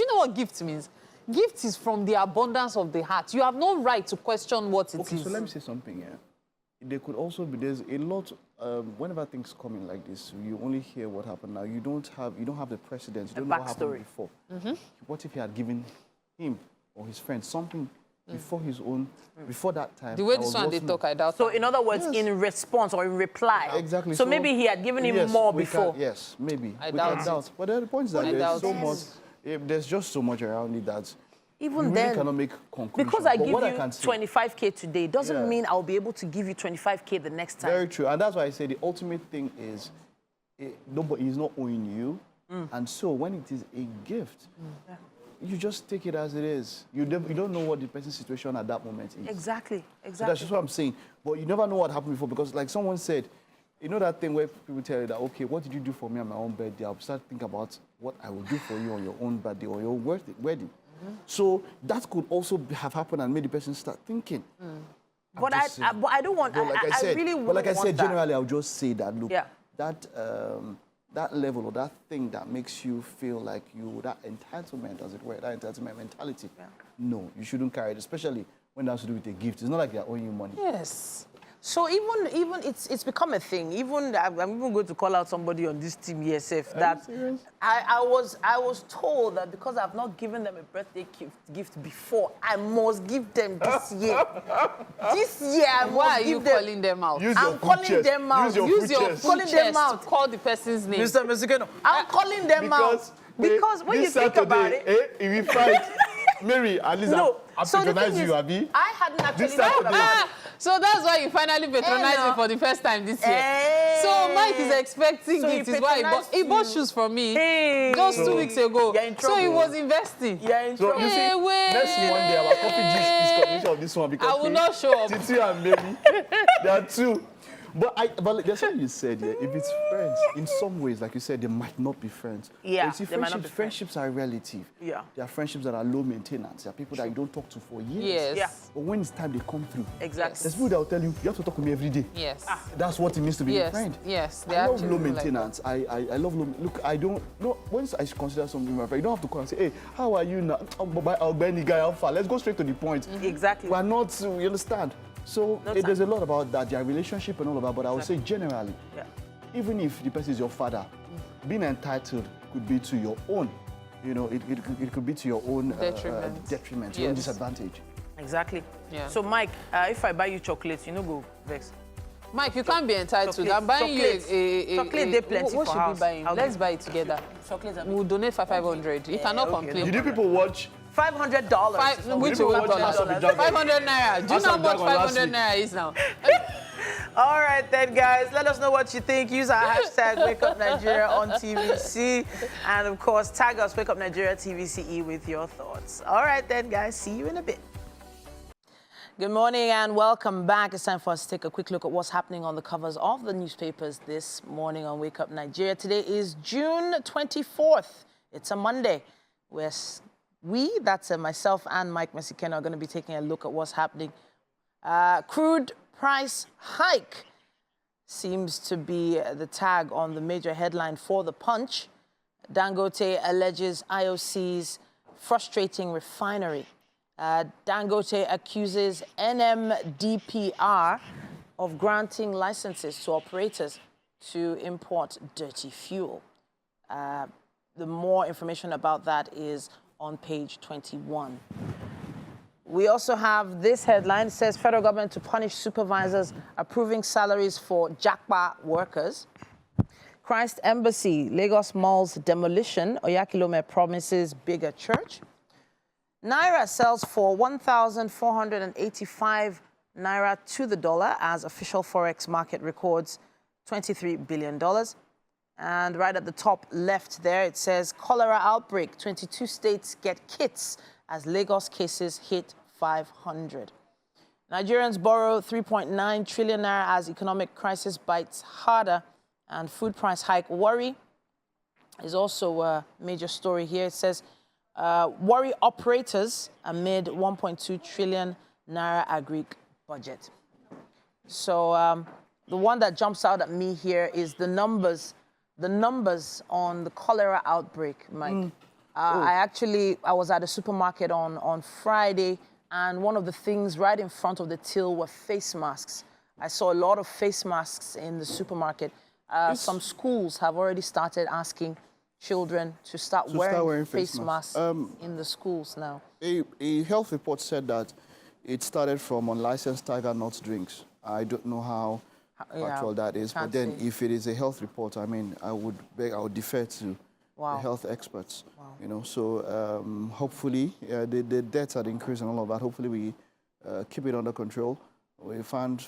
Do you know what gift means? Gift is from the abundance of the heart. You have no right to question what it is. Okay, so let me say something here. There could also be, there's a lot, whenever things come in like this, you only hear what happened now. You don't have the precedent. You don't know what happened before. What if he had given him or his friend something before his own, before that time? The way this one they talk, I doubt. So in other words, in response or in reply. Exactly. So maybe he had given him more before. Yes, maybe. I doubt. But the point is that there's so much, there's just so much around it that even you then, really cannot make conclusions. because I give you 25K today, doesn't mean I'll be able to give you 25K the next time. Very true. And that's why I say the ultimate thing is nobody is not owing you. And so when it is a gift, you just take it as it is. You don't know what the person's situation at that moment is. Exactly. So that's just what I'm saying. But you never know what happened before, because like someone said, you know that thing where people tell you that, okay, what did you do for me on my own birthday? I'll start thinking about what I will do for you on your own birthday or your wedding. So that could also have happened and made the person start thinking. But I don't want. I really want. But like I said, generally, I'll just say that look, that level or that thing that makes you feel like that entitlement, as it were, that entitlement mentality. No, you shouldn't carry it, especially when it has to do with a gift. It's not like they're owing you money. Yes. So even it's become a thing. Even I'm even going to call out somebody on this team ESF that I was told that because I've not given them a birthday gift before, I must give them this year. This year I must. Why are you calling them out? I'm calling them out. Use your calling them out. Call the person's name. Mr. Mesikeno, I'm calling them out because when you think about it, if you find Mary, at least I patronize you, Abi. I hadn't actually thought about it. So that's why you finally patronized me for the first time this year. So Mike is expecting it. Is why he bought shoes for me just 2 weeks ago. So he was investing. So you see, next Monday our coffee juice is combination of this one, because I will not show up. Titi and Mary, there are two. But there's something you said here. If it's friends, in some ways, like you said, they might not be friends. Yeah, you see, friendships are relative. Yeah. There are friendships that are low maintenance. There are people that you don't talk to for years. Yes. Yeah. But when it's time, they come through. Exactly. There's people that will tell you have to talk to me every day. Yes. That's what it means to be a friend. Yes. I love low maintenance. I love low. Look, I don't know. Once I consider something my friend, you don't have to come and say, hey, how are you now? I'll be any guy alpha. Let's go straight to the point. Exactly. We're not, you understand? So there's a lot about that, their relationship and all of that, but I would say generally, even if the person is your father, being entitled could be to your own, it could be to your own detriment, your own disadvantage. Exactly. Yeah. So Mike, if I buy you chocolates, you know go vex. Mike, you can't be entitled. I'm buying you a chocolate. They plenty what for should house. we buy him? Let's buy it together. We'll donate 500. You cannot complain. Did you people watch? $500. Which $500? 500 naira. Do you know how much 500 naira is now? All right then, guys. Let us know what you think. Use our hashtag WakeUpNigeria on TVC. And of course, tag us WakeUpNigeria TVCE with your thoughts. All right then, guys. See you in a bit. Good morning and welcome back. It's time for us to take a quick look at what's happening on the covers of the newspapers this morning on Wake Up Nigeria. Today is June 24th. It's a Monday. That's myself and Mike Mesikeno, are going to be taking a look at what's happening. Crude price hike seems to be the tag on the major headline for the Punch. Dangote alleges IOC's frustrating refinery. Dangote accuses NMDPR of granting licenses to operators to import dirty fuel. The more information about that is on page 21. We also have this headline. It says federal government to punish supervisors approving salaries for Jakpa workers. Christ Embassy, Lagos Mall's demolition. Oyakilome promises bigger church. Naira sells for 1,485 Naira to the dollar as official forex market records $23 billion. And right at the top left there, it says cholera outbreak. 22 states get kits as Lagos cases hit 500. Nigerians borrow 3.9 trillion naira as economic crisis bites harder. And food price hike worry is also a major story here. It says worry operators amid 1.2 trillion naira agri budget. So the one that jumps out at me here is the numbers on the cholera outbreak, Mike. I was at a supermarket on Friday, and one of the things right in front of the till were face masks. I saw a lot of face masks in the supermarket. Some schools have already started asking children to start wearing face masks in the schools now. A health report said that it started from unlicensed tiger nuts drinks. I don't know how actual that is, but then if it is a health report, I mean, I would defer to the health experts. You know, so hopefully the deaths are increasing and all of that. Hopefully we keep it under control. We find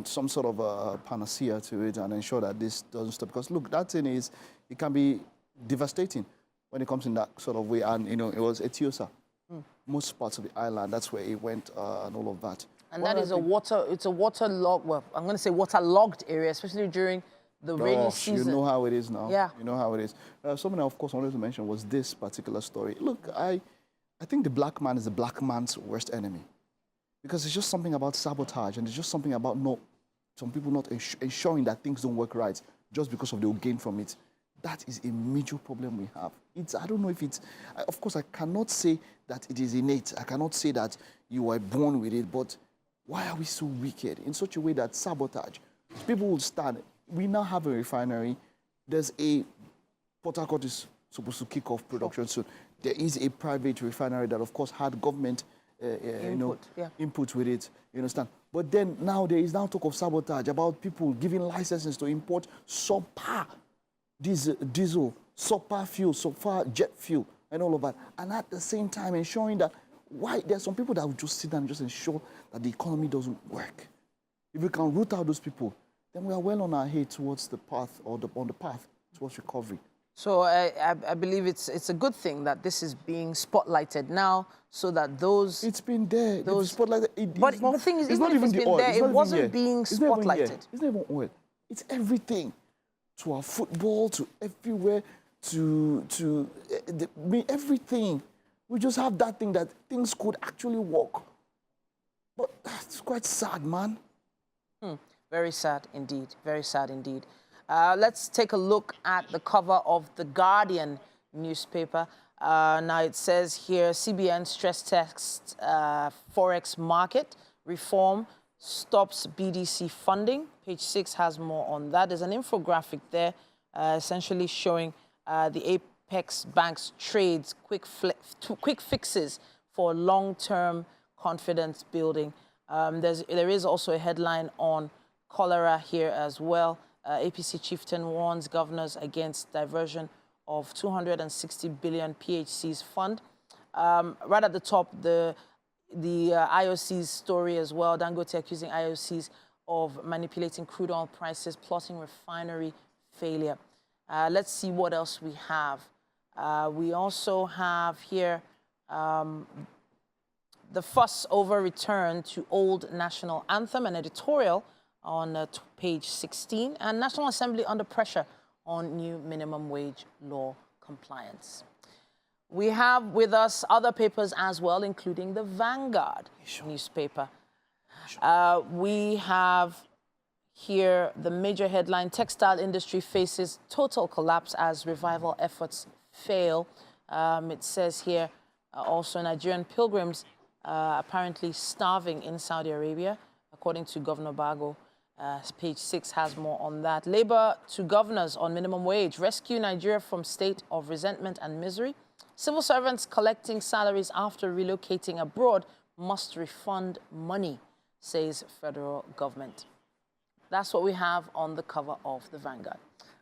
some sort of a panacea to it and ensure that this doesn't stop. Because look, that thing is, it can be devastating when it comes in that sort of way. And you know, it was Etiosa. Most parts of the island, that's where it went and all of that. And that is it's a waterlogged, well, I'm going to say waterlogged area, especially during the rainy season. You know how it is now. Yeah. You know how it is. Something I, of course, wanted to mention was this particular story. Look, I think the black man is the black man's worst enemy. Because it's just something about sabotage, and it's just something about some people not ensuring that things don't work right just because of the gain from it. That is a major problem we have. I don't know if it's, of course, I cannot say that it is innate. I cannot say that you were born with it, but why are we so wicked in such a way that sabotage? People will stand. We now have a refinery. There's Port Harcourt is supposed to kick off production soon. There is a private refinery that, of course, had government input with it, you understand? But then now there is now talk of sabotage about people giving licenses to import subpar diesel, subpar fuel, subpar jet fuel, and all of that. And at the same time ensuring that there's some people that will just sit down and just ensure that the economy doesn't work. If we can root out those people, then we are well on our way towards the path, or on the path towards recovery. So I believe it's a good thing that this is being spotlighted now, so that those... It's been there. Those spotlighted. But the thing is, even if it's been there, it wasn't being spotlighted. It's not even oil. It's everything. To our football, to everywhere, to everything. We just have that thing that things could actually work. But it's quite sad, man. Very sad indeed. Very sad indeed. Let's take a look at the cover of The Guardian newspaper. Now it says here, CBN stress tests Forex market reform stops BDC funding. Page 6 has more on that. There's an infographic there essentially showing the Apex Bank's trades, quick fixes for long-term confidence building. There is also a headline on cholera here as well. APC chieftain warns governors against diversion of 260 billion PHC's fund. Right at the top, the IOC's story as well. Dangote accusing IOCs of manipulating crude oil prices, plotting refinery failure. Let's see what else we have. We also have here the fuss over return to old national anthem, an editorial on page 16, and National Assembly under pressure on new minimum wage law compliance. We have with us other papers as well, including the Vanguard newspaper. We have here the major headline, textile industry faces total collapse as revival efforts fail. It says here also Nigerian pilgrims apparently starving in Saudi Arabia, according to Governor Bago. Page 6 has more on that. Labour to governors on minimum wage. Rescue Nigeria from state of resentment and misery. Civil servants collecting salaries after relocating abroad must refund money, says federal government. That's what we have on the cover of the Vanguard.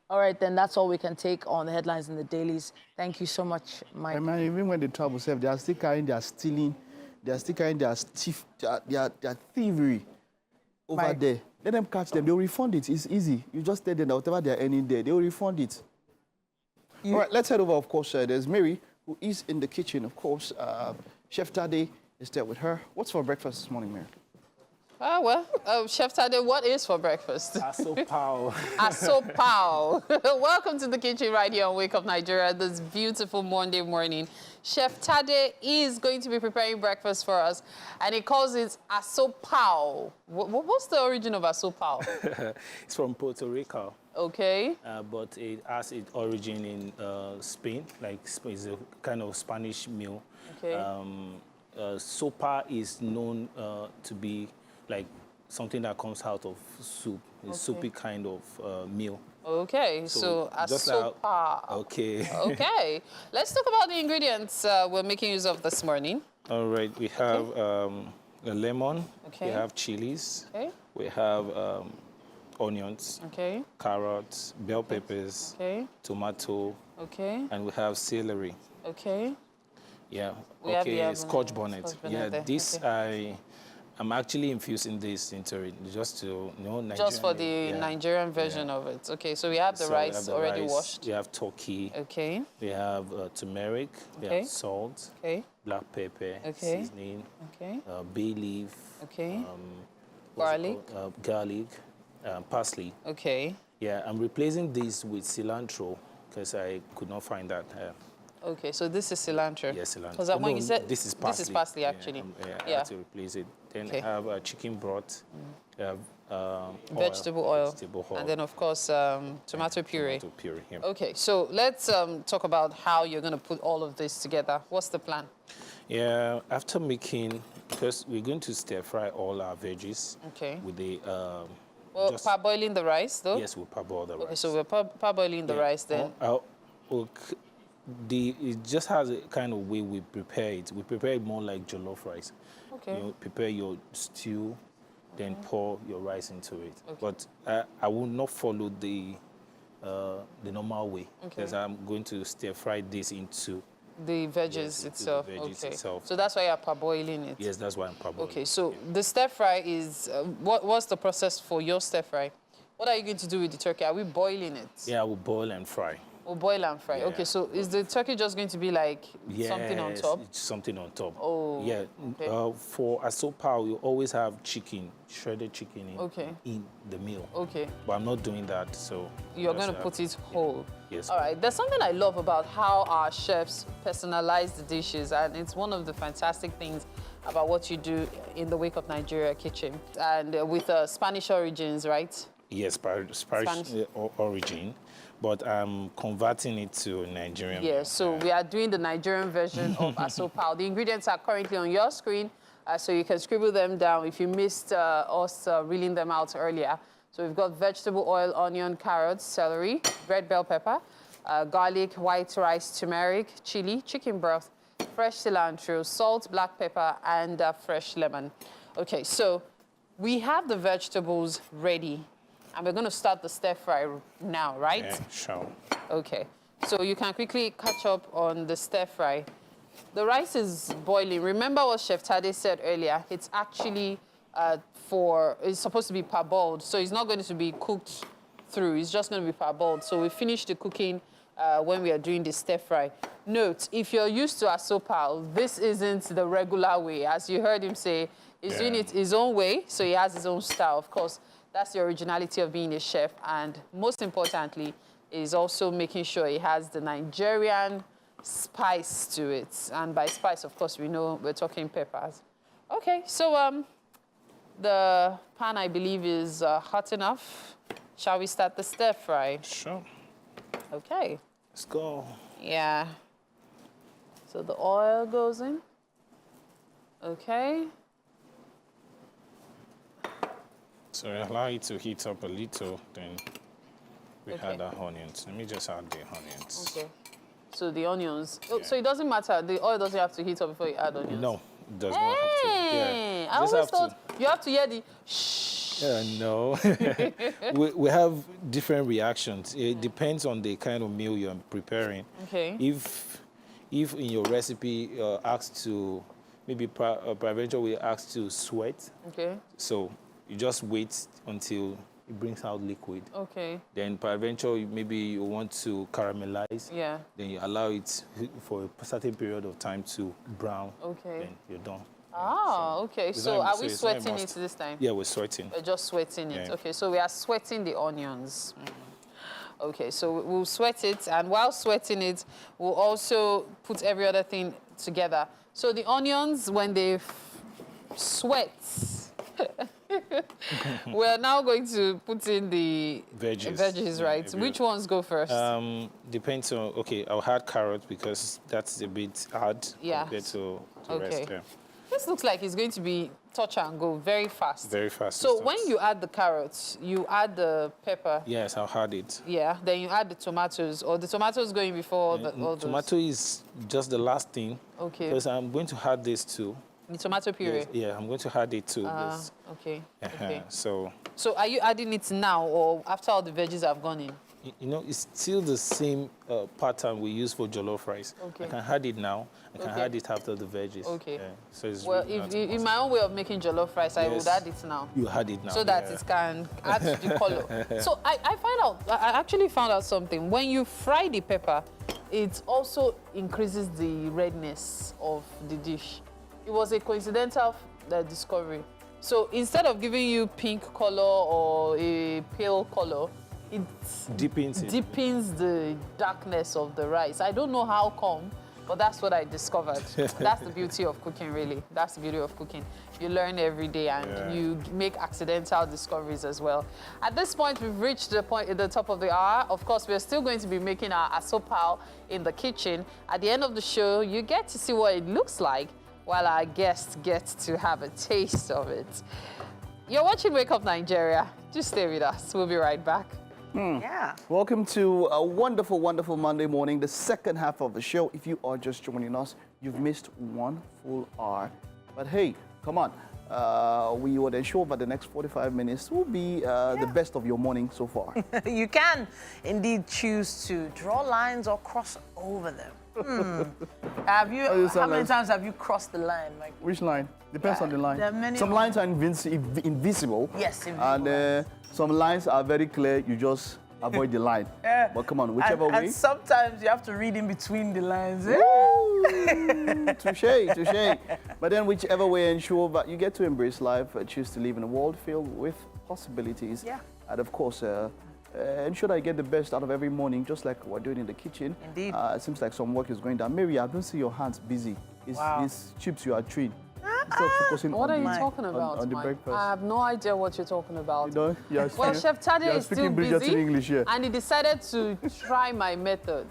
All right, then that's all we can take on the headlines in the dailies. Thank you so much, Mike. I mean, even when they travel, they are still carrying their stealing, they are still carrying their thievery over Mike. There. Let them catch them. They'll refund it. It's easy. You just tell them that whatever they're earning there, they'll refund it. All right, let's head over, of course. There's Mary, who is in the kitchen, of course. Chef Tade is there with her. What's for breakfast this morning, Mary? Chef Tade, what is for breakfast? Asopao. Asopao. Welcome to the kitchen right here on Wake Up Nigeria this beautiful Monday morning. Chef Tade is going to be preparing breakfast for us, and he calls it asopao. What's the origin of asopao? It's from Puerto Rico. Okay. But it has its origin in Spain, like it's a kind of Spanish meal. Okay. Sopa is known to be like something that comes out of soup, a soupy kind of meal. Okay, so sopa. Okay. Okay, let's talk about the ingredients we're making use of this morning. All right, we have a lemon, okay. we have chilies, okay. we have onions, okay. carrots, bell peppers, okay. tomato, okay. and we have celery. Okay. Yeah. We okay. Scotch bonnet. Yeah. There. This I'm actually infusing this into it just to Nigerian. Just for the Nigerian version of it. Okay. So we have the rice already washed. We have turkey. Okay. We have turmeric. We have salt. Okay. Black pepper. Okay. Seasoning. Okay. Bay leaf. Okay. Garlic. Garlic. Parsley. Okay. Yeah, I'm replacing this with cilantro because I could not find that. Okay, so this is cilantro. Yes, cilantro. Because when you said this is parsley. This is parsley, actually. I have to replace it. Then I have chicken broth. I have vegetable oil. And then, of course, tomato puree. Tomato puree. Yeah. Okay, so let's talk about how you're going to put all of this together. What's the plan? Yeah, after making, because we're going to stir fry all our veggies. Okay. With the well, parboiling the rice, though? Yes, we'll parboil the rice. Okay, so we're parboiling the rice then. It just has a kind of way we prepare it. We prepare it more like jollof rice. Okay. You prepare your stew, then pour your rice into it. Okay. But I will not follow the normal way because I'm going to stir fry this into the veggies itself. The veggies itself. So that's why you're parboiling it. Yes, that's why I'm parboiling. Okay, so the stir fry is what's the process for your stir fry? What are you going to do with the turkey? Are we boiling it? Yeah, we'll boil and fry. We'll boil and fry. Yeah. Okay, so is the turkey just going to be like something on top? It's something on top. Oh. Yeah. Okay. For asopa, you always have chicken, shredded chicken in the meal. Okay. But I'm not doing that, so. You're going to put it whole. Yes. All right. There's something I love about how our chefs personalize the dishes, and it's one of the fantastic things about what you do in the Wake Up Nigeria kitchen, and with Spanish origins, right? Yes, Spanish origin, but I'm converting it to Nigerian. Yes, so we are doing the Nigerian version of asopa. The ingredients are currently on your screen, so you can scribble them down if you missed us reeling them out earlier. So we've got vegetable oil, onion, carrots, celery, red bell pepper, garlic, white rice, turmeric, chili, chicken broth, fresh cilantro, salt, black pepper, and fresh lemon. Okay, so we have the vegetables ready. And we're going to start the stir fry now, right? Yeah, sure. Okay. So you can quickly catch up on the stir fry. The rice is boiling. Remember what Chef Tade said earlier. It's actually it's supposed to be parboiled. So it's not going to be cooked through. It's just going to be parboiled. So we finish the cooking when we are doing the stir fry. Note, if you're used to asopa, this isn't the regular way. As you heard him say, he's doing it his own way. So he has his own style, of course. That's the originality of being a chef, and most importantly, is also making sure it has the Nigerian spice to it. And by spice, of course, we know we're talking peppers. Okay, so the pan, I believe, is hot enough. Shall we start the stir fry? Sure. Okay. Let's go. Yeah. So the oil goes in. Okay. So we allow it to heat up a little, then we add our onions. Let me just add the onions. Okay. So the onions. Oh, so it doesn't matter. The oil doesn't have to heat up before you add onions. No, it does not have to. Yeah. I always thought you have to hear the shh. No. we have different reactions. It depends on the kind of meal you're preparing. Okay. If in your recipe asked to, maybe peradventure we asked to sweat. Okay. So you just wait until it brings out liquid. Okay. Then peradventure, maybe you want to caramelize. Yeah. Then you allow it for a certain period of time to brown. Okay. Then you're done. Ah, okay. So are we sweating it this time? Yeah, we're sweating. We're just sweating it. Yeah. Okay, so we are sweating the onions. Okay, so we'll sweat it, and while sweating it, we'll also put every other thing together. So the onions, when they sweat, We're now going to put in the veggies, right? Which ones go first? Depends on, okay, I'll add carrot because that's a bit hard compared to the rest. Yeah. This looks like it's going to be touch and go, very fast. Very fast. So when you add the carrots, you add the pepper. Yes, I'll add it. Yeah, then you add the tomatoes, or the tomatoes going before all those? Tomato is just the last thing. Okay. Because I'm going to add this too. The tomato puree? Yes, yeah, I'm going to add it too. Okay. Okay. So are you adding it now or after all the veggies have gone in? You know, it's still the same pattern we use for jollof rice. Okay. I can add it now. I can add it after the veggies. Okay. Yeah. So it's well, really in my own way of making jollof rice, I would add it now. You add it now. So that it can add to the color. So I actually found out something. When you fry the pepper, it also increases the redness of the dish. It was a coincidental discovery. So instead of giving you pink color or a pale color, it deepens the darkness of the rice. I don't know how come, but that's what I discovered. That's the beauty of cooking, really. That's the beauty of cooking. You learn every day and you make accidental discoveries as well. At this point, we've reached the point at the top of the hour. Of course, we're still going to be making our asopal in the kitchen. At the end of the show, you get to see what it looks like while our guests get to have a taste of it. You're watching Wake Up Nigeria. Just stay with us. We'll be right back. Yeah. Welcome to a wonderful, wonderful Monday morning, the second half of the show. If you are just joining us, you've missed 1 full hour. But hey, come on. We would ensure that the next 45 minutes will be the best of your morning so far. You can indeed choose to draw lines or cross over them. Have you? How many times have you crossed the line, Mike? Which line? Depends on the line. There are many some lines are invisible. Yes, invisible. And some lines are very clear. You just avoid the line. But come on, whichever way. And sometimes you have to read in between the lines. Touche, touche. But then whichever way, ensure that you get to embrace life, choose to live in a world filled with possibilities. Yeah. And of course, ensure that you get the best out of every morning, just like we're doing in the kitchen. Indeed. It seems like some work is going down. Mary, I don't see your hands busy. It's chips you are treating. What are you talking about, on the Mike? breakfast. I have no idea what you're talking about. You know, well, Chef Tade is still busy, English here. and he decided to try my method.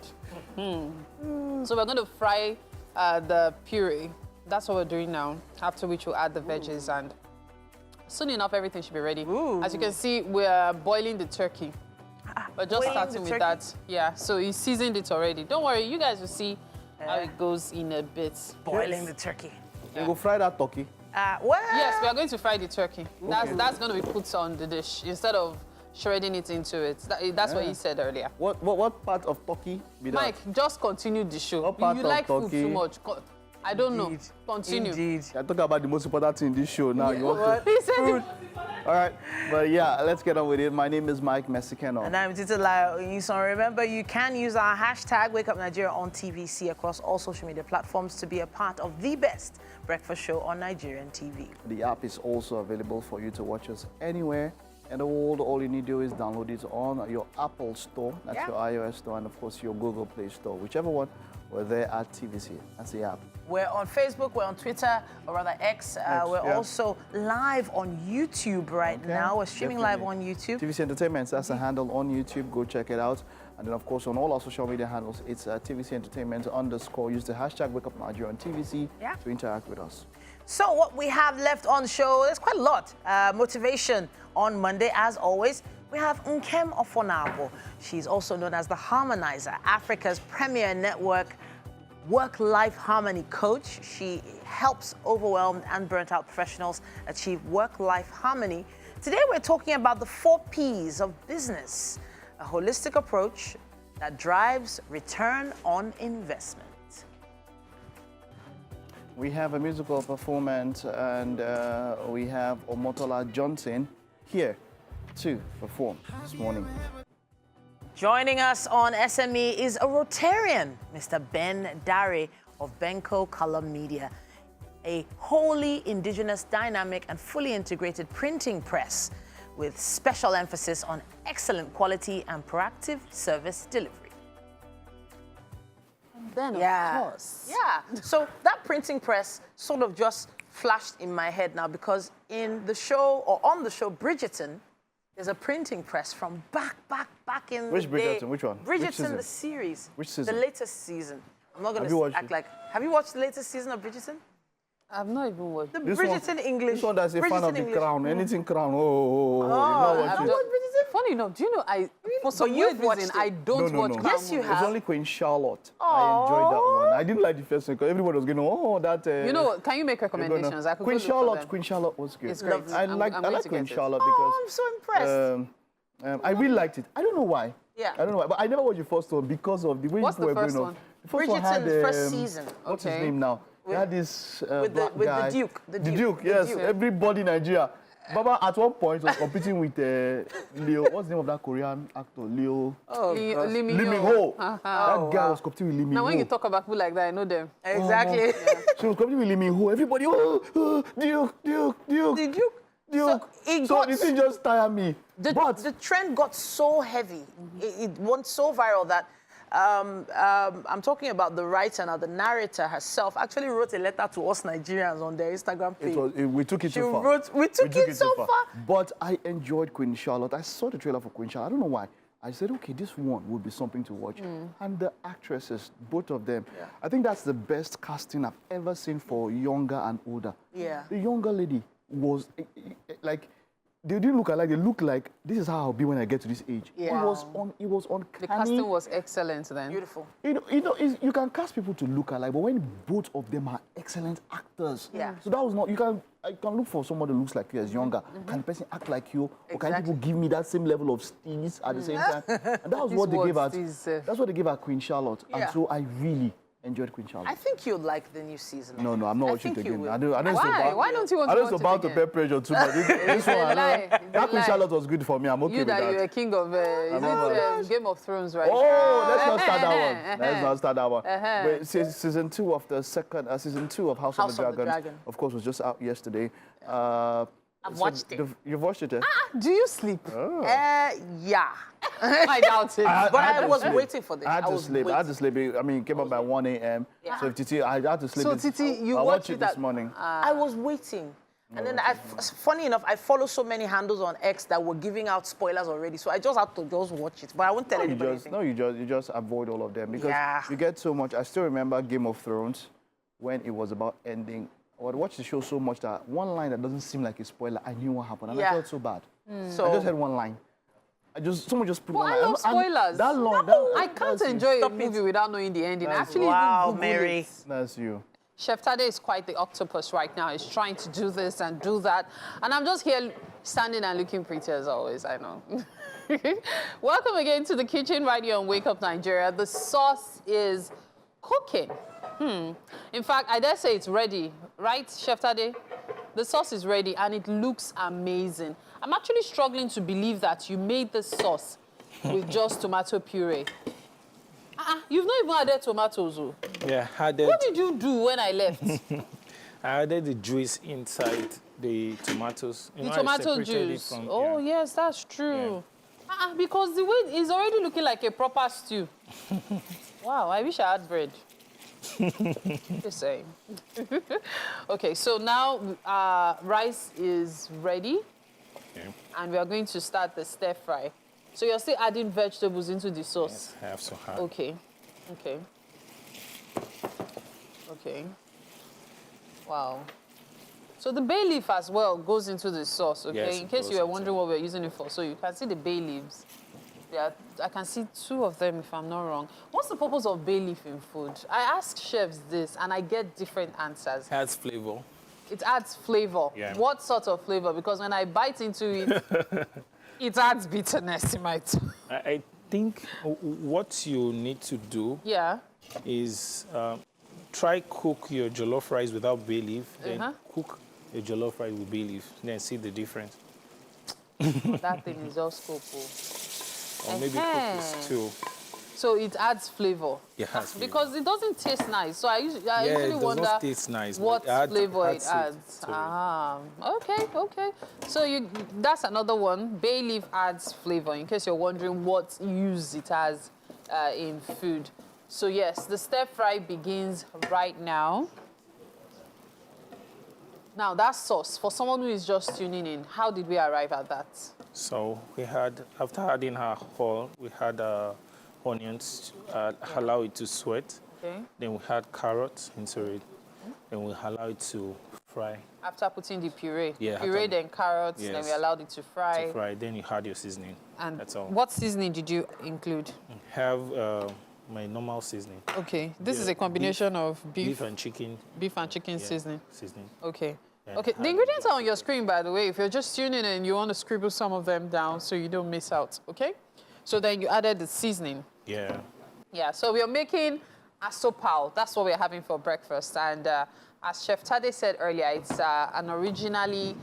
So we're going to fry the puree. That's what we're doing now, after which we'll add the veggies, and soon enough, everything should be ready. As you can see, we're boiling the turkey. We're just starting with that. Yeah, so he seasoned it already. Don't worry, you guys will see how it goes in a bit. Boiling the turkey. You go fry that turkey. Well, yes, we are going to fry the turkey. That's going to be put on the dish instead of shredding it into it. That's what he said earlier. What part of turkey? Mike, just continue the show. What part you of like food turkey? too much. I don't know. Continue. Indeed. I talk about the most important thing in this show now. You want to... He said food. All right, but yeah, let's get on with it. My name is Mike Mexicano. And I'm Titi. Remember, you can use our hashtag WakeUpNigeria on across all social media platforms to be a part of the best breakfast show on Nigerian TV. The app is also available for you to watch us anywhere in the world. All you need to do is download it on your Apple Store, that's your iOS store, and of course your Google Play Store. Whichever one, we're there at TVC. That's the app. We're on Facebook, we're on Twitter, or rather X. We're also live on YouTube right now. We're streaming live on YouTube. TVC Entertainment, that's the handle on YouTube. Go check it out. And then, of course, on all our social media handles, it's TVC Entertainment _ Use the hashtag WakeUpNigeria on TVC to interact with us. So what we have left on show, there's quite a lot. Motivation on Monday, as always. We have Nkem Ofonabo. She's also known as the Harmonizer, Africa's premier network work-life harmony coach. She helps overwhelmed and burnt-out professionals achieve work-life harmony. Today, we're talking about the 4 Ps of business, a holistic approach that drives return on investment. We have a musical performance, and we have Omotola Johnson here to perform this morning. Joining us on SME is a Rotarian, Mr. Ben Dare of Benko Color Media, a wholly indigenous, dynamic, and fully integrated printing press with special emphasis on excellent quality and proactive service delivery. And then, of course. Yeah. So that printing press sort of just flashed in my head now because in the show, or on the show, Bridgerton, there's a printing press from back in Which the day. Bridgerton? Which one? Bridgerton, the series. Which season? The latest season. I'm not going Have you to watched act it? like... Have you watched the latest season of Bridgerton? I've not even watched. The This Bridgerton one, English. This one that's a fan Bridgerton of the English. crown. Anything crown. Oh, you've not watched I've it. just- Funny enough, do you know, for some you've weird watched reason, it. I don't No. watch Crown Yes, you movies. have. It's only Queen Charlotte. I enjoyed that one. I didn't like the first one because everybody was going, oh, that... You know what, can you make recommendations? I could Queen go look for them. Queen Charlotte was good. It's great. I I'm like going to Queen get it. Charlotte Oh, I'm so impressed. because I really liked it. I don't know why. Yeah. I don't know why, but I never watched the first one because of the way What's people the were first going one? on. The first one Bridgerton, had, the first season. What's Okay. his name now? They had this with black the guy. Duke. The Duke, yes. Duke. Everybody in Nigeria. Baba at one point was competing with Leo. What's the name of that Korean actor? Leo. Lee Lee Min-ho. That guy was competing with Lee Now, when you Min-ho. talk about people like that, I know them. Exactly. She was competing with Lee Min-ho. Everybody, Duke. Did you? Duke. it So got- this thing just tired me. But The trend got so heavy. It went so viral that I'm talking about the writer now. The narrator herself actually wrote a letter to us Nigerians on their Instagram page. we took it She too far. wrote, we took it so too far. But I enjoyed Queen Charlotte. I saw the trailer for Queen Charlotte. I don't know why. I said, okay, this one would be something to watch. And the actresses, both of them, I think that's the best casting I've ever seen for younger and older. Yeah. The younger lady was like, they didn't look alike. They looked like, this is how I'll be when I get to this age. Yeah. It was uncanny. The casting was excellent then. Beautiful. You can cast people to look alike, but when both of them are excellent actors, Yeah. so that was not, you can look for somebody who looks like you as younger. Can the person act like you? Or can Exactly. people give me that same level of steez at the same time? And that was what they These gave her. words, That's what they gave her Queen Charlotte. Yeah. And so I really enjoyed Queen Charlotte. I think you'd like the new season. No, I'm not I watching it think you again. will. I don't Why? Why don't you want I to don't watch about it to again? pay pressure too much. This one, a lie. It's a that Queen lie. Charlotte was good for me. I'm okay You with that that. you're a king of, Game of Thrones, right? Oh, let's not start that one. Let's not start that one. But season 2 of season 2 of House of the Dragon, of course, was just out yesterday. I've watched it. You've watched it, eh? Do you sleep? Yeah. I doubt it. But I was waiting for this. I had to was sleep. I had to waiting. sleep. I mean, it came up by 1 a.m. Yeah. So if Titi, I had to sleep. So Titi, you I watched watched it it this at- morning. I was waiting. And then, funny enough, I follow so many handles on X that were giving out spoilers already. So I just had to just watch it. But I won't tell anybody anything. You just avoid all of them because Yeah. you get so much. I still remember Game of Thrones when it was about ending. I would watch the show so much that one line that doesn't seem like a spoiler, I knew what happened, and Yeah. I felt so bad. So I just had one line. Someone just put Well, one I line. love spoilers. That long. No, I can't enjoy a Stop movie it. without knowing the ending. I That's- actually Wow, even Google Mary. it. That's you. Chef Tade is quite the octopus right now. He's trying to do this and do that. And I'm just here standing and looking pretty as always, I know. Welcome again to the kitchen right here on Wake Up Nigeria. The sauce is cooking. In fact, I dare say it's ready. Right, Chef Tade? The sauce is ready and it looks amazing. I'm actually struggling to believe that you made this sauce with just tomato puree. You've not even added tomatoes. Oh. Yeah, added, What did you do when I left? I added the juice inside the tomatoes. You The know, I tomato separated it juice. from- Oh, yeah. yes, that's true. Because the way it's already looking like a proper stew. Wow, I wish I had bread. Just saying. Okay, so now rice is ready. Okay. And we are going to start the stir fry. So you're still adding vegetables into the sauce? Yes, I have to have. Okay. Wow. So the bay leaf as well goes into the sauce, okay? Yes, In it case goes you were into wondering what we're using it for. So you can see the bay leaves. Yeah, I can see 2 of them if I'm not wrong. What's the purpose of bay leaf in food? I ask chefs this and I get different answers. Adds flavor. It adds flavor. Yeah. What sort of flavor? Because when I bite into it, it adds bitterness in my tongue. I think what you need to do Yeah. is try cook your jollof rice without bay leaf, then Uh-huh. cook your jollof rice with bay leaf, then see the difference. That thing is just cocoa. Or maybe cook the stew. So it adds flavor. It has flavor. Because it doesn't taste nice. So I usually it does wonder not taste nice, but what it adds- flavor it adds it adds. to it. Okay. So that's another one. Bay leaf adds flavor, in case you're wondering what use it has in food. So yes, the stir fry begins right now. Now, that sauce, for someone who is just tuning in, how did we arrive at that? So we had, after adding our whole, we had onions, allow it to sweat. Okay. Then we had carrots into it. Then we allow it to fry. After putting the puree? Yeah. Puree, then carrots, yes, then we allowed it to fry. To fry, then you had your seasoning. And that's all. What seasoning did you include? Have my normal seasoning. Okay, this is a combination of beef and chicken. Beef and chicken seasoning. Seasoning. Okay. And okay, the ingredients are on your screen, by the way. If you're just tuning in, you want to scribble some of them down so you don't miss out, okay? So then you added the seasoning. Yeah. Yeah, so we are making asopao. That's what we're having for breakfast. And as Chef Tade said earlier, it's an originally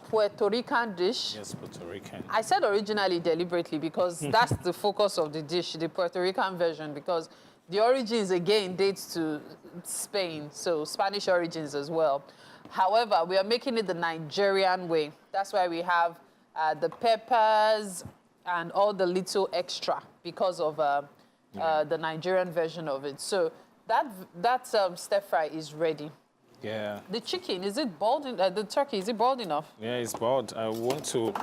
Puerto Rican dish. Yes, Puerto Rican. I said originally deliberately because that's the focus of the dish, the Puerto Rican version, because the origins, again, dates to Spain, so Spanish origins as well. However, we are making it the Nigerian way. That's why we have the peppers and all the little extra because of the Nigerian version of it. So that stir fry is ready. Yeah. The chicken, is it boiled? The turkey, is it boiled enough? Yeah, it's boiled. I want to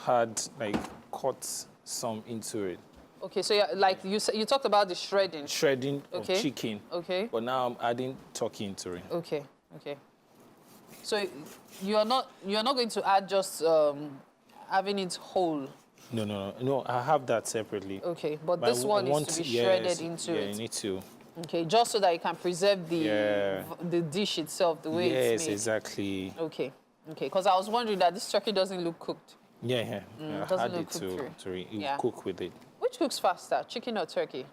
add, like, cut some into it. Okay, so like you talked about the shredding. Shredding of chicken. Okay. But now I'm adding turkey into it. Okay. Okay. So you're not going to add just having it whole. No. I have that separately. Okay, but this one needs to be shredded into it. Yeah, you need to. Okay, just so that you can preserve the dish itself the way it's made. Yes, exactly. Okay. Okay, because I was wondering that this turkey doesn't look cooked. Yeah. It I doesn't add look it cooked to you cook with it. Which cooks faster, chicken or turkey?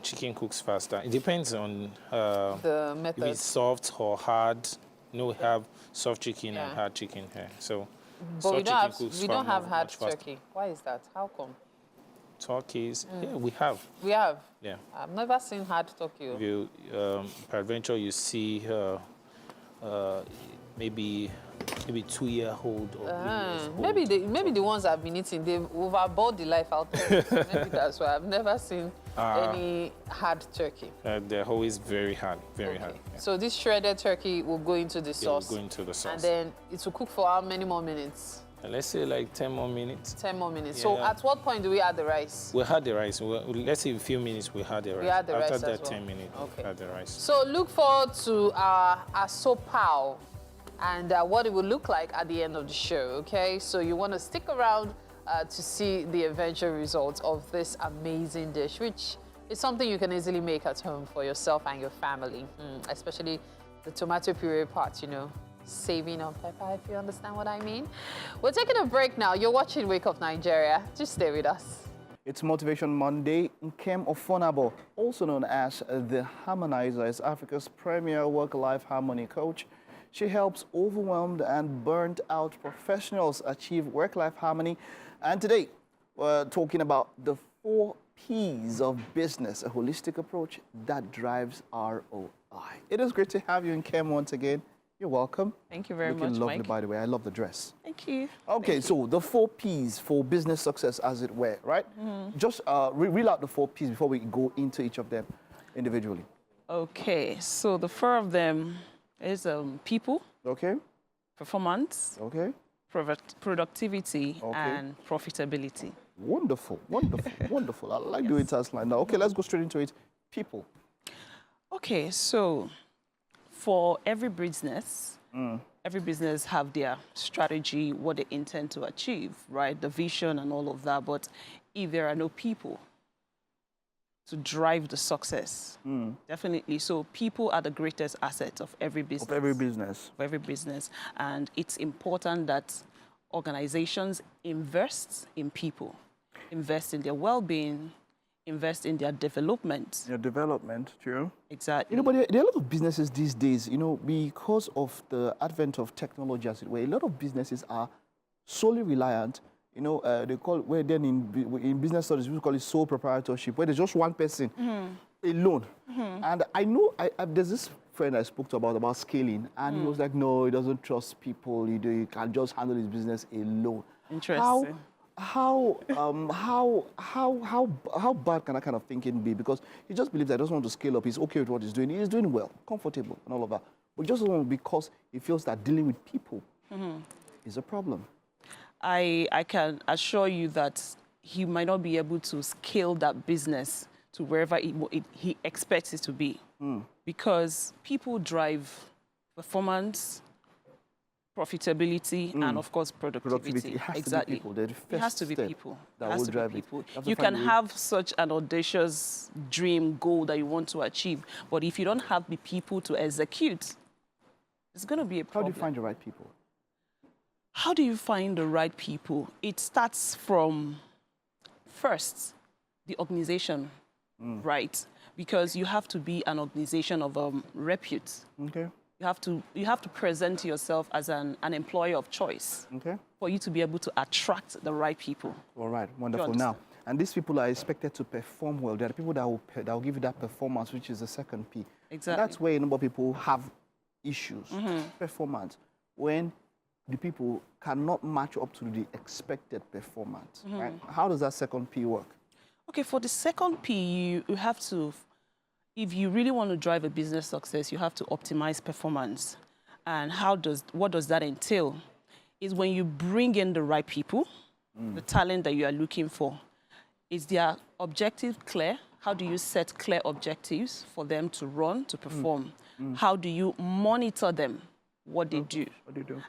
Chicken cooks faster. It depends on The method. if it's soft or hard. You know, we have soft chicken and hard chicken here. So But we soft don't have hard much faster. turkey. Why is that? How come? Turkeys, yeah, we have. We have. Yeah. I've never seen hard turkey. If you, peradventure, you see maybe 2-year-old or 3 years old. Maybe the ones I've been eating, they've overboard the life out there. So maybe that's why I've never seen any hard turkey. They're always very hard, very hard. Yeah. So this shredded turkey will go into the sauce. It will go into the sauce. And then it will cook for how many more minutes? Let's say like 10 more minutes. 10 more minutes. Yeah. So at what point do we add the rice? We had the rice. Let's say a few minutes we had the rice. We had the rice After as that well. 10 minutes, we had the rice. So look forward to our asopao and what it will look like at the end of the show, okay? So you want to stick around to see the eventual results of this amazing dish, which is something you can easily make at home for yourself and your family, especially the tomato puree part, you know, saving on pepper, if you understand what I mean. We're taking a break now. You're watching Wake Up Nigeria. Just stay with us. It's Motivation Monday. Nkem Ofonabo, also known as the Harmonizer, is Africa's premier work-life harmony coach. She helps overwhelmed and burnt-out professionals achieve work-life harmony. And today, we're talking about the 4 P's of business, a holistic approach that drives ROI. It is great to have you in Nkem once again. You're welcome. Thank you very much, Looking lovely, Mike. by the way. I love the dress. Thank you. Okay, so the 4 P's for business success, as it were, right? Just reel out the 4 P's before we go into each of them individually. Okay, so the 4 of them is people, Okay, performance, okay. productivity, Okay. and profitability. Wonderful, wonderful, wonderful. I like doing task line now. Okay, let's go straight into it. People. Okay, so for every business have their strategy, what they intend to achieve, right? The vision and all of that. But if there are no people to drive the success, definitely. So people are the greatest asset of every business. Of every business. Of every business. And it's important that organizations invest in people, invest in their well-being, invest in their development. Your development, true. Exactly. You know, but there are a lot of businesses these days, you know, because of the advent of technology, as it were, a lot of businesses are solely reliant. You know, they call, where then in business studies, we call it sole proprietorship, where there's just one person alone. And I know, there's this friend I spoke to about scaling, and he was like, no, he doesn't trust people. He can just handle his business alone. Interesting. How bad can that kind of thinking be? Because he just believes that he doesn't want to scale up. He's okay with what he's doing. He's doing well, comfortable, and all of that. but just because he feels that dealing with people is a problem. I can assure you that he might not be able to scale that business to wherever he expects it to be. Because people drive performance, profitability, and of course productivity. It has exactly. to be people. It has to be people. That will drive people. You can have such an audacious dream, goal that you want to achieve, but if you don't have the people to execute, it's going to be a problem. How do you find the right people? How do you find the right people? It starts from, first, the organization, right? Because you have to be an organization of repute. Okay. You have to present yourself as an employer of choice for you to be able to attract the right people. All right, wonderful. Now, and these people are expected to perform well. There are people that will give you that performance, which is the second P. Exactly. And that's where a number of people have issues. Performance, when the people cannot match up to the expected performance. Right? How does that second P work? Okay, for the second P, you have to, if you really want to drive a business success, you have to optimize performance. And what does that entail? Is when you bring in the right people, the talent that you are looking for. Is their objective clear? How do you set clear objectives for them to run, to perform? How do you monitor them, what they do?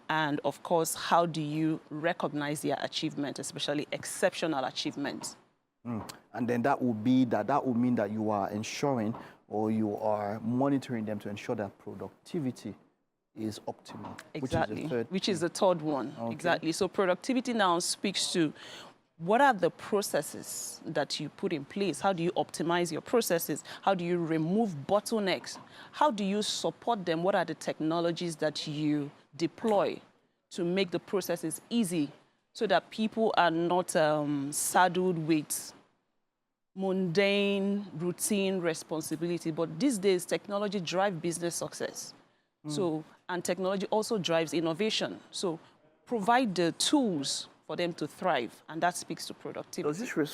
And of course, how do you recognize their achievement, especially exceptional achievements? And then that will mean that you are ensuring or you are monitoring them to ensure that productivity is optimal. Exactly, which is the third one. Exactly. So productivity now speaks to what are the processes that you put in place? How do you optimize your processes? How do you remove bottlenecks? How do you support them? What are the technologies that you deploy to make the processes easy so that people are not saddled with mundane, routine responsibility? But these days, technology drives business success. And technology also drives innovation. So provide the tools for them to thrive, and that speaks to productivity.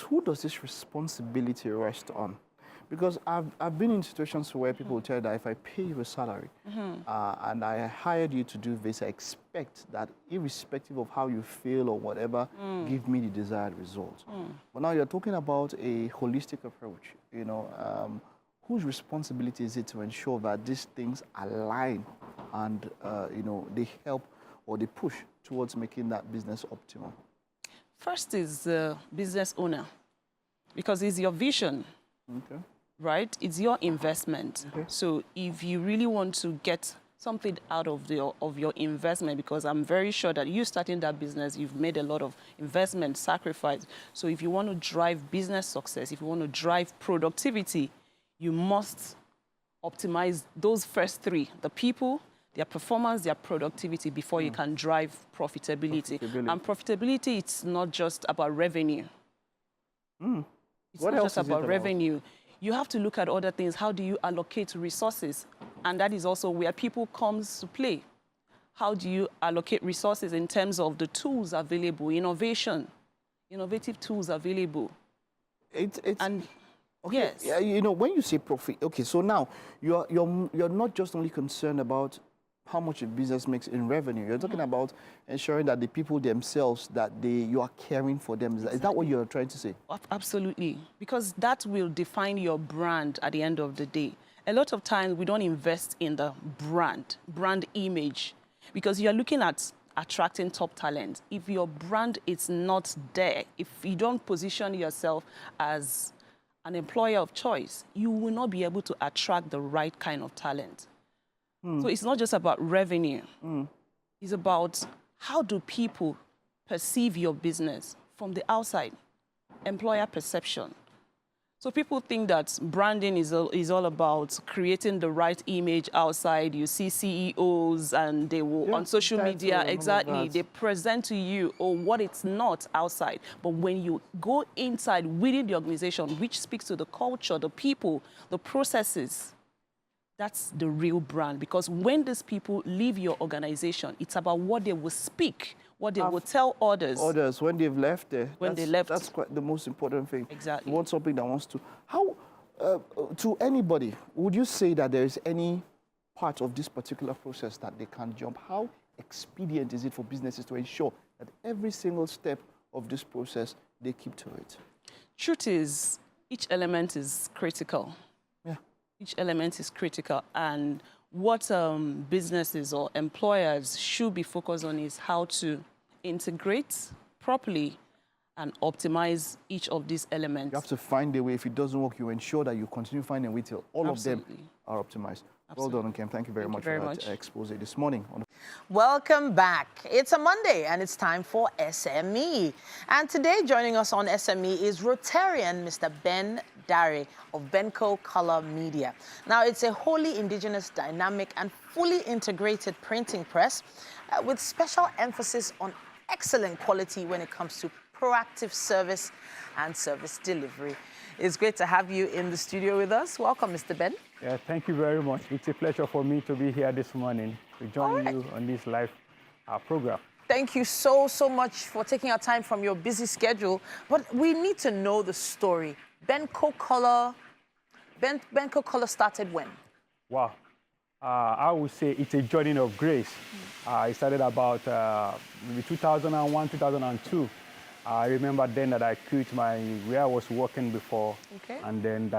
Who does this responsibility rest on? Because I've been in situations where people tell you that if I pay you a salary and I hired you to do this, I expect that irrespective of how you feel or whatever, give me the desired result. But now you're talking about a holistic approach, you know, whose responsibility is it to ensure that these things align and, you know, they help or they push towards making that business optimal? First is the business owner, because it's your vision, right? It's your investment. So if you really want to get something out of your investment, because I'm very sure that you starting that business, you've made a lot of investment, sacrifice. So if you want to drive business success, if you want to drive productivity, you must optimize those first three, the people, their performance, their productivity, before you can drive profitability. And profitability, it's not just about revenue. It's not just about revenue. You have to look at other things. How do you allocate resources? And that is also where people comes to play. How do you allocate resources in terms of the tools available, innovative tools available? Yes. You know, when you say profit, so now you're not just only concerned about how much a business makes in revenue. You're talking about ensuring that the people themselves, that you are caring for them. Is that what you're trying to say? Absolutely, because that will define your brand at the end of the day. A lot of times we don't invest in the brand image, because you're looking at attracting top talent. If your brand is not there, if you don't position yourself as an employer of choice, you will not be able to attract the right kind of talent. So it's not just about revenue. It's about how do people perceive your business from the outside, employer perception. So people think that branding is all about creating the right image outside. You see CEOs and they will, on social media, they present to you what it's not outside. But when you go inside within the organization, which speaks to the culture, the people, the processes, that's the real brand. Because when these people leave your organization, it's about what they will speak, what they will tell others. Others, when they've left there. They left. That's quite the most important thing. Exactly. You want something that wants to... How, to anybody, would you say that there is any part of this particular process that they can't jump? How expedient is it for businesses to ensure that every single step of this process, they keep to it? Truth is, each element is critical. Yeah. Each element is critical. And what businesses or employers should be focused on is how to integrate properly and optimize each of these elements. You have to find a way. If it doesn't work, you ensure that you continue finding a way till all Absolutely. of them are optimized. Absolutely. Well done, Kim. Thank you very much for that expose this morning. Welcome back. It's a Monday and it's time for SME. And today joining us on SME is Rotarian Mr. Ben Dare of Benco Color Media. Now, it's a wholly indigenous, dynamic and fully integrated printing press with special emphasis on excellent quality when it comes to proactive service and service delivery. It's great to have you in the studio with us. Welcome, Mr. Ben. Yeah, thank you very much. It's a pleasure for me to be here this morning to join you on this live program. Thank you so much for taking our time from your busy schedule. But we need to know the story. Benco Color started when? Wow. I would say it's a journey of grace. It started about maybe 2001, 2002. I remember then that I quit where I was working before. Okay. And then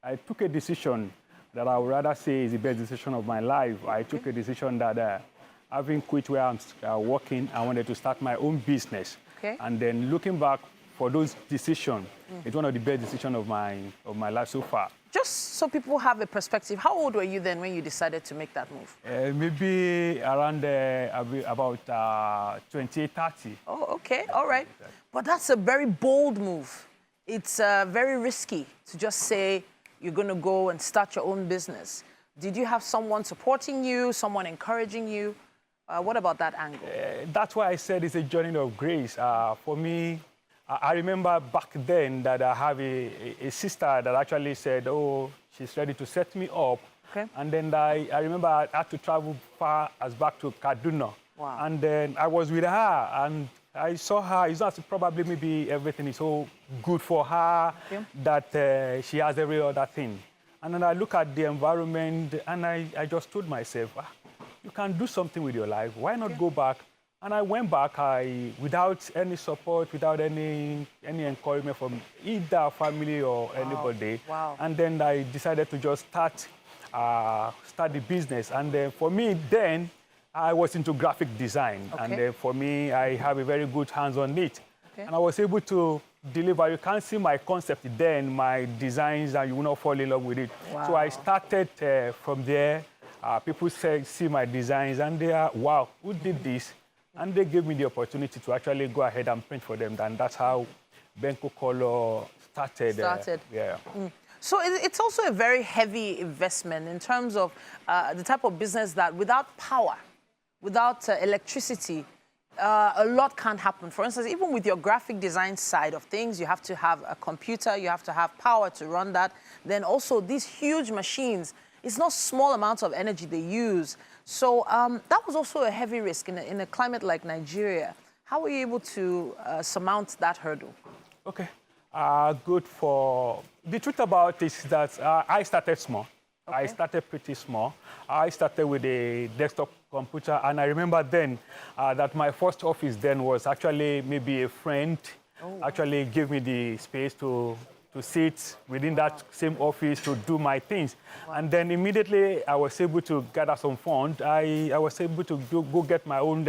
I took a decision that I would rather say is the best decision of my life. I took a decision that having quit where I'm working, I wanted to start my own business. Okay. And then looking back for those decisions, it's one of the best decisions of my life so far. Just so people have a perspective, how old were you then when you decided to make that move? Maybe around about 28, 30. Oh, okay, all right. But that's a very bold move. It's very risky to just say you're going to go and start your own business. Did you have someone supporting you, someone encouraging you? What about that angle? That's why I said it's a journey of grace. For me, I remember back then that I have a sister that actually said, oh, she's ready to set me up. Okay. And then I remember I had to travel far as back to Kaduna. Wow. And then I was with her and I saw her. It's not probably maybe everything is so good for her that she has every other thing. And then I look at the environment and I just told myself, you can do something with your life. Why not go back? And I went back without any support, without any encouragement from either family or anybody. Wow. And then I decided to just start the business. And then for me, then I was into graphic design. Okay. And then for me, I have a very good hands on it. Okay. And I was able to deliver. You can't see my concept then, my designs, and you will not fall in love with it. Wow. So I started from there. People see my designs and they are, wow, who did this? And they gave me the opportunity to actually go ahead and print for them. And that's how Benco Color started. Yeah. So it's also a very heavy investment in terms of the type of business that without power, without electricity, a lot can't happen. For instance, even with your graphic design side of things, you have to have a computer, you have to have power to run that. Then also these huge machines, it's not small amounts of energy they use. So that was also a heavy risk in a climate like Nigeria. How were you able to surmount that hurdle? Okay. Good for... The truth about it is that I started small. Okay. I started pretty small. I started with a desktop computer, and I remember then that my first office then was actually maybe a friend actually gave me the space to sit within that same office to do my things. Wow. And then immediately I was able to gather some funds. I was able to go get my own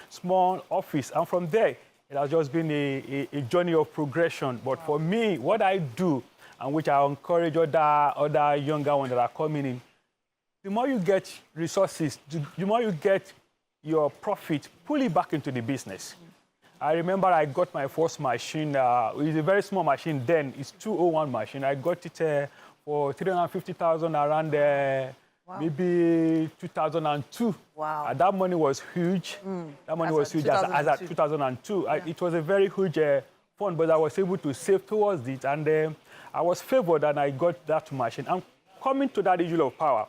small office. And from there, it has just been a journey of progression. But for me, what I do, and which I encourage other younger ones that are coming in, the more you get resources, the more you get your profit, pull it back into the business. I remember I got my first machine. It was a very small machine then. It's 201 machine. I got it for 350,000 around maybe 2002. Wow. That money was huge. That money was huge as at 2002. Yeah. It was a very huge fund, but I was able to save towards it. And I was favored and I got that machine. And coming to that issue of power,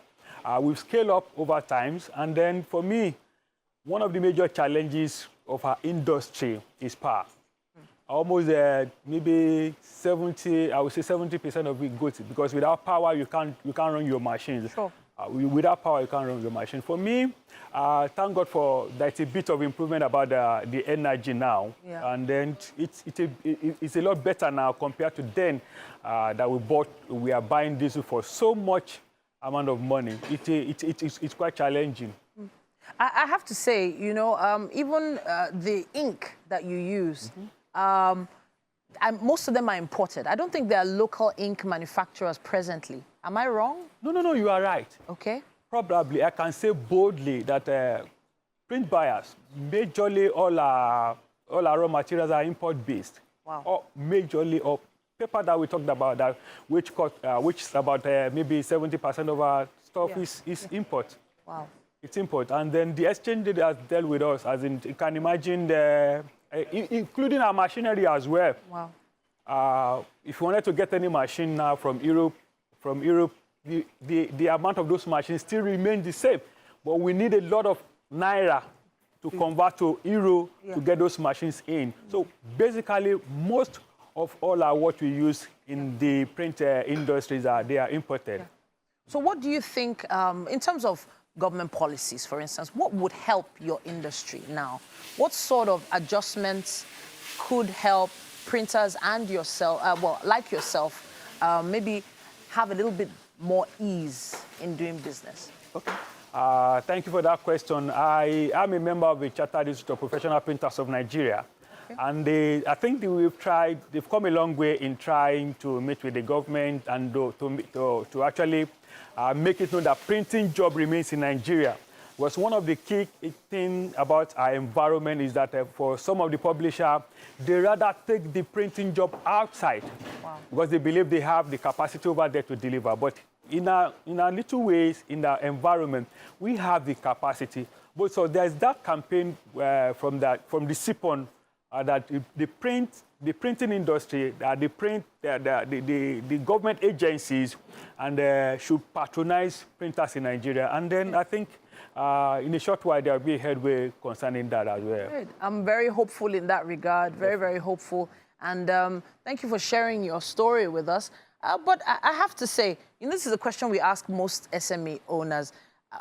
we've scaled up over times. And then for me, one of the major challenges of our industry is power. Almost maybe 70, I would say 70% of it goes, because without power, you can't run your machines. Sure. Without power, you can't run the machine. For me, thank God for that's a bit of improvement about the energy now. Yeah. And then it's a lot better now compared to then that we are buying diesel for so much amount of money. It's quite challenging. I have to say, you know, even the ink that you use, most of them are imported. I don't think there are local ink manufacturers presently. Am I wrong? No, you are right. Okay. Probably, I can say boldly that print buyers, majorly all our raw materials are import-based. Wow. Or majorly, or paper that we talked about, that which is about maybe 70% of our stuff is import. Wow. It's import. And then the exchange that has dealt with us, as in, you can imagine, including our machinery as well. Wow. If you wanted to get any machine now from Europe, the amount of those machines still remain the same. But we need a lot of naira to convert to euro to get those machines in. So basically, most of all what we use in the print industries they are imported. Yeah. So what do you think, in terms of government policies, for instance, what would help your industry now? What sort of adjustments could help printers and yourself, like yourself, maybe have a little bit more ease in doing business? Okay. Thank you for that question. I am a member of the Chartered Institute of Professional Printers of Nigeria. Okay. And I think they've come a long way in trying to meet with the government and to actually make it known that printing job remains in Nigeria. Was one of the key things about our environment is that for some of the publishers, they rather take the printing job outside. Wow. Because they believe they have the capacity over there to deliver. But in our little ways, in the environment, we have the capacity. But so there's that campaign from the SIPON that the printing industry, the government agencies, and should patronize printers in Nigeria. And then I think in a short while, there will be a headway concerning that as well. Good. I'm very hopeful in that regard, very, very hopeful. And thank you for sharing your story with us. But I have to say, this is a question we ask most SME owners.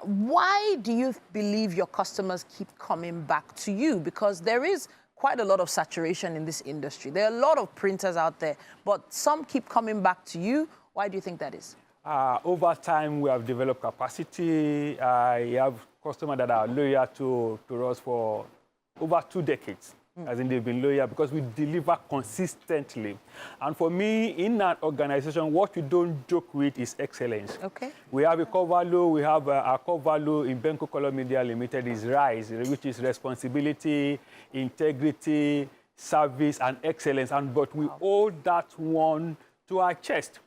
Why do you believe your customers keep coming back to you? Because there is quite a lot of saturation in this industry. There are a lot of printers out there, but some keep coming back to you. Why do you think that is? Over time, we have developed capacity. I have customers that are loyal to us for over 2 decades. As in they've been loyal because we deliver consistently. And for me, in that organization, what we don't joke with is excellence. Okay. We have a core value. We have our core value in Benko Color Media Limited is RISE, which is responsibility, integrity, service, and excellence. But we hold that one to our chest.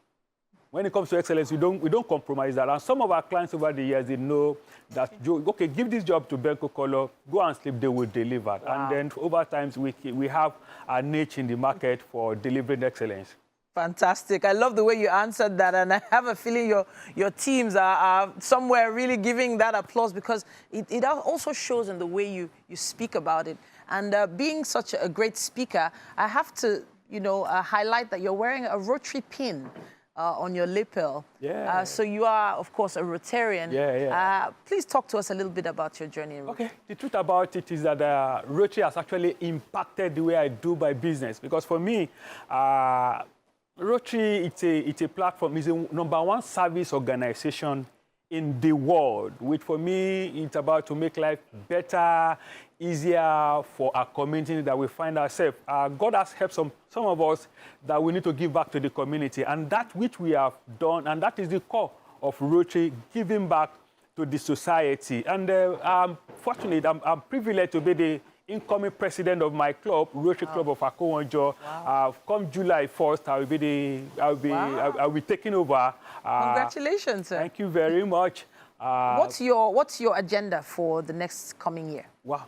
When it comes to excellence, we don't compromise that. And some of our clients over the years, they know that, okay, give this job to Benko Color, go and sleep, they will deliver. Wow. And then over time, we have a niche in the market for delivering excellence. Fantastic. I love the way you answered that. And I have a feeling your teams are somewhere really giving that applause because it also shows in the way you speak about it. And being such a great speaker, I have to, highlight that you're wearing a rotary pin on your lapel. Yeah. So you are, of course, a Rotarian. Yeah. Please talk to us a little bit about your journey. Okay. The truth about it is that Rotary has actually impacted the way I do my business. Because for me, Rotary, it's a platform, it's a #1 service organization in the world, which for me, it's about to make life better, easier for our community that we find ourselves. God has helped some of us that we need to give back to the community. And that which we have done, and that is the core of Rotary, giving back to the society. And I'm fortunate, I'm privileged to be the incoming president of my club, Rotary Club of Akowonjo. Wow. Come July 1st, I'll be taking over. Congratulations, sir. Thank you very much. What's your agenda for the next coming year? Wow.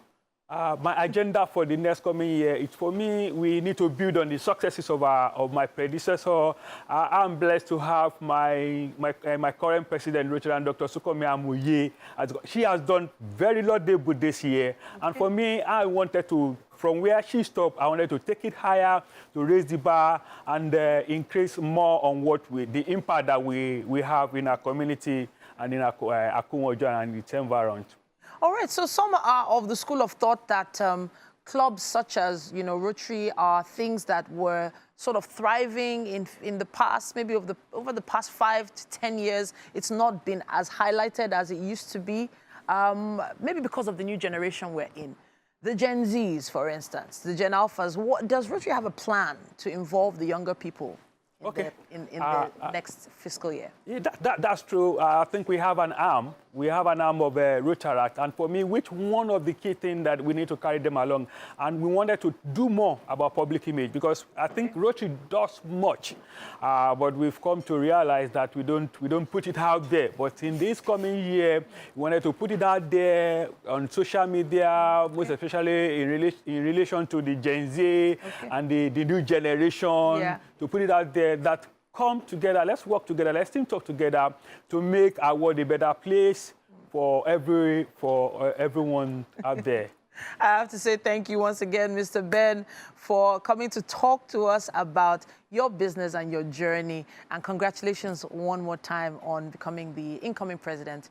My agenda for the next coming year is, for me, we need to build on the successes of my predecessor. I'm blessed to have my current president, Rotary, Dr. Sukomi Amuye. She has done very laudable this year. Okay. And for me, I wanted to, from where she stopped, I wanted to take it higher, to raise the bar, and increase more on the impact that we have in our community. and in WakeUpNigeria and its environment. All right, so some are of the school of thought that clubs such as, Rotary are things that were sort of thriving in the past, maybe over the past 5 to 10 years. It's not been as highlighted as it used to be, maybe because of the new generation we're in. The Gen Zs, for instance, the Gen Alphas, does Rotary have a plan to involve the younger people in the next fiscal year? Yeah, that's true. I think we have an arm. We have an arm of Rotaract, and for me, which one of the key things that we need to carry them along, and we wanted to do more about public image, because I think Rotary does much, but we've come to realize that we don't put it out there. But in this coming year, we wanted to put it out there on social media, most especially in relation to the Gen Z and the new generation, to put it out there that come together, let's work together, let's team talk together to make our world a better place for everyone out there. I have to say thank you once again, Mr. Ben, for coming to talk to us about your business and your journey. And congratulations one more time on becoming the incoming president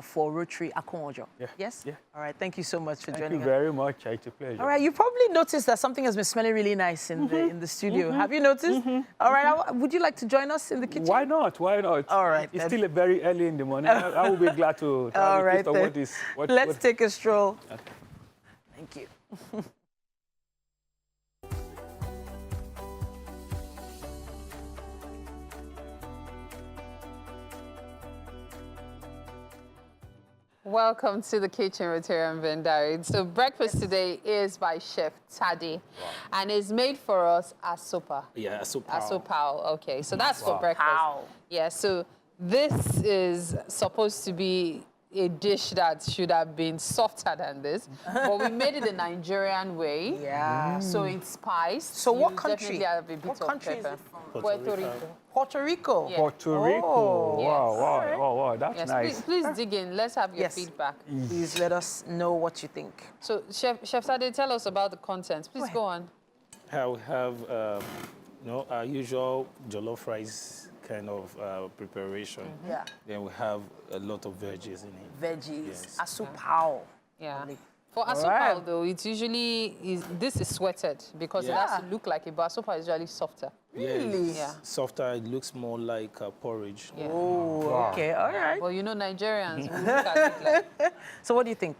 for Rotary Akonwojo. Yeah. Yes? Yeah. All right. Thank you so much for joining us. Thank you very much. It's a pleasure. All right. You probably noticed that something has been smelling really nice in the studio. Have you noticed? All right. Would you like to join us in the kitchen? Why not? Why not? All right. It's still very early in the morning. I will be glad to all right. Let's take a stroll. Okay. Thank you. Welcome to the kitchen, Rotarian Vendari. So breakfast today is by Chef Titi, and is made for us as sopa. Yeah, asopao. Asopao. Okay, so that's for breakfast. Yeah, so this is supposed to be a dish that should have been softer than this, but we made it the Nigerian way. Yeah. So it's spiced. So what You country? definitely have a bit What of country pepper. is it from? Puerto Rico. Puerto Rico. Yeah. Puerto Rico. Oh, Wow, that's Yes, nice. please dig in. Let's have your Yes. feedback. Please let us know what you think. So, Chef Sade, tell us about the contents. Please go on. We have, our usual jollof rice kind of preparation. Yeah. Then we have a lot of veggies in it. Veggies. Yes. Asopao. Yeah. For All asopao, right. though, it's usually this is sweated because it has to look like it, but asopao is usually softer. Really? Yeah. Softer, it looks more like porridge. Yeah. Oh, okay. All right. Well, Nigerians, we look at it like. So what do you think?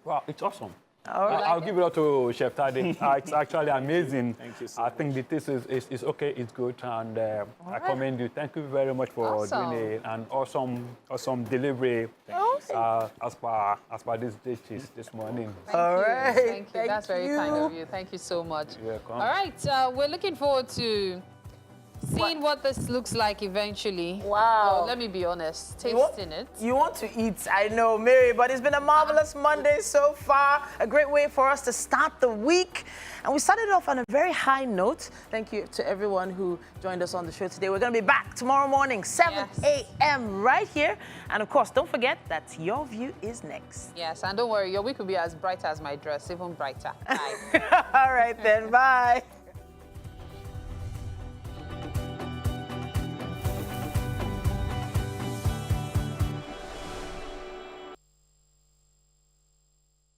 Wow, it's awesome. All right. I'll give it up to Chef Tade. It's actually amazing. Thank you so I think the taste is okay, it's good, and I commend you. Thank you very much for Awesome. doing an awesome delivery as per these dishes this morning. All right. Thank you. Thank That's very kind of you. Thank you so much. You're welcome. All right. We're looking forward to seeing what this looks like eventually. Wow. Well, let me be honest. Tasting it. You want to eat, I know, Mary, but it's been a marvelous Monday so far. A great way for us to start the week. And we started off on a very high note. Thank you to everyone who joined us on the show today. We're going to be back tomorrow morning, 7 a.m. right here. And of course, don't forget that Your View is next. Yes, and don't worry, your week will be as bright as my dress, even brighter. Bye. All right then, bye.